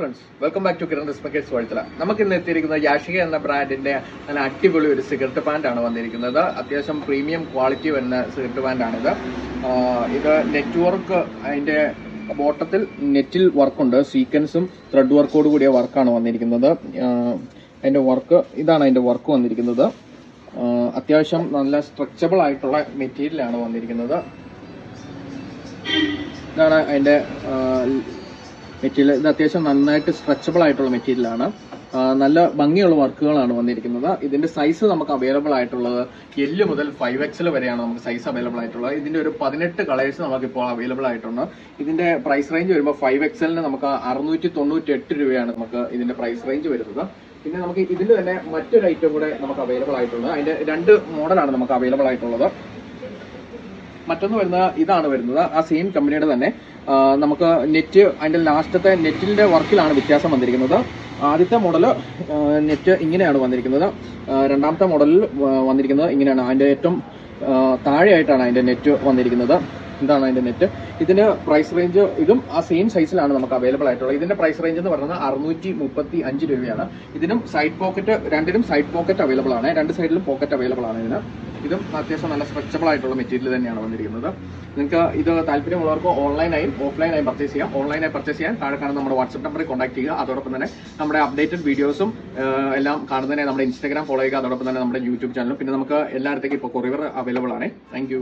Friends, welcome back to Kiran respects വഴുത്തല. നമുക്ക് ഇന്ന് എത്തിയിരിക്കുന്നത് യാഷിക എന്ന ബ്രാൻഡിന്റെ നല്ല അടിപൊളി ഒരു സിഗരറ്റ് പാൻ്റ് ആണ് വന്നിരിക്കുന്നത്. അത്യാവശ്യം പ്രീമിയം ക്വാളിറ്റി വരുന്ന സിഗരറ്റ് പാൻ്റ് ആണിത്. ഇത് നെറ്റ് വർക്ക്, അതിന്റെ ബോട്ടത്തിൽ നെറ്റിൽ വർക്കുണ്ട്, സീക്വൻസും ത്രെഡ് വർക്കോട് കൂടിയ വർക്കാണ് വന്നിരിക്കുന്നത്. അതിന്റെ വർക്ക് ഇതാണ്, അതിന്റെ വർക്ക് വന്നിരിക്കുന്നത്. അത്യാവശ്യം നല്ല സ്ട്രെച്ചബിൾ ആയിട്ടുള്ള മെറ്റീരിയലാണ് വന്നിരിക്കുന്നത്. ഇതാണ് അതിന്റെ മെറ്റീരിയൽ. ഇത് അത്യാവശ്യം നന്നായിട്ട് സ്ട്രെച്ചബിൾ ആയിട്ടുള്ള മെറ്റീരിയലാണ്. നല്ല ഭംഗിയുള്ള വർക്കുകളാണ് വന്നിരിക്കുന്നത്. ഇതിന്റെ സൈസ് നമുക്ക് അവൈലബിൾ ആയിട്ടുള്ളത് L മുതൽ 5XL വരെയാണ് നമുക്ക് സൈസ് അവൈലബിൾ ആയിട്ടുള്ളത്. ഇതിന്റെ ഒരു 18 കളേഴ്സ് നമുക്ക് ഇപ്പോൾ അവൈലബിൾ ആയിട്ടുണ്ട്. ഇതിന്റെ പ്രൈസ് റേഞ്ച് വരുമ്പോൾ 5XLന് നമുക്ക് 698 രൂപയാണ് നമുക്ക് ഇതിന്റെ പ്രൈസ് റേഞ്ച് വരുന്നത്. പിന്നെ നമുക്ക് ഇതിന്റെ തന്നെ മറ്റൊരു ഐറ്റം കൂടെ നമുക്ക് അവൈലബിൾ ആയിട്ടുള്ളത്. അതിന്റെ 2 മോഡലാണ് നമുക്ക് അവൈലബിൾ ആയിട്ടുള്ളത്. മറ്റൊന്ന് വരുന്നത് ഇതാണ് വരുന്നത്, ആ സെയിം കമ്പനിയുടെ തന്നെ. നമുക്ക് നെറ്റ്, അതിന്റെ ലാസ്റ്റത്തെ നെറ്റിന്റെ വർക്കിലാണ് വ്യത്യാസം വന്നിരിക്കുന്നത്. ആദ്യത്തെ മോഡല് നെറ്റ് ഇങ്ങനെയാണ് വന്നിരിക്കുന്നത്. രണ്ടാമത്തെ മോഡലിൽ വന്നിരിക്കുന്നത് ഇങ്ങനെയാണ്. അതിന്റെ ഏറ്റവും താഴെയായിട്ടാണ് അതിന്റെ നെറ്റ് വന്നിരിക്കുന്നത്. ഇതാണ് അതിന്റെ നെറ്റ്. ഇതിന്റെ പ്രൈസ് റേഞ്ച് ഇതും ആ സെയിം സൈസിലാണ് നമുക്ക് അവൈലബിൾ ആയിട്ടുള്ളത്. ഇതിന്റെ പ്രൈസ് റേഞ്ച് എന്ന് പറയുന്നത് 635 രൂപയാണ്. ഇതിനും സൈഡ് പോക്കറ്റ്, രണ്ടിനും സൈഡ് പോക്കറ്റ് അവൈലബിൾ ആണ്. രണ്ട് സൈഡിലും പോക്കറ്റ് അവൈലബിൾ ആണ് ഇതിന്. ഇതും അത്യാവശ്യം നല്ല സ്ട്രെച്ചബിൾ ആയിട്ടുള്ള മെറ്റീരിയൽ തന്നെയാണ് വന്നിരിക്കുന്നത്. നിങ്ങൾക്ക് ഇത് താല്പര്യമുള്ളവർക്ക് ഓൺലൈനായും ഓഫ്ലൈനായും പർച്ചേസ് ചെയ്യാം. ഓൺലൈനായി പർച്ചേസ് ചെയ്യാൻ താഴെ കാണുന്ന നമ്മുടെ വാട്സ്ആപ്പ് നമ്പറിൽ കോൺടാക്ട് ചെയ്യുക. അതോടൊപ്പം തന്നെ നമ്മുടെ അപ്ഡേറ്റഡ് വീഡിയോസും എല്ലാം കാണുന്നതിനെ നമ്മുടെ ഇൻസ്റ്റാഗ്രാം ഫോളോ ചെയ്യുക. അതോടൊപ്പം തന്നെ നമ്മുടെ യൂട്യൂബ് ചാനലും. പിന്നെ നമുക്ക് എല്ലായിടത്തേക്കും ഇപ്പോൾ കൊറിയർ അവൈലബിൾ ആണ്. താങ്ക്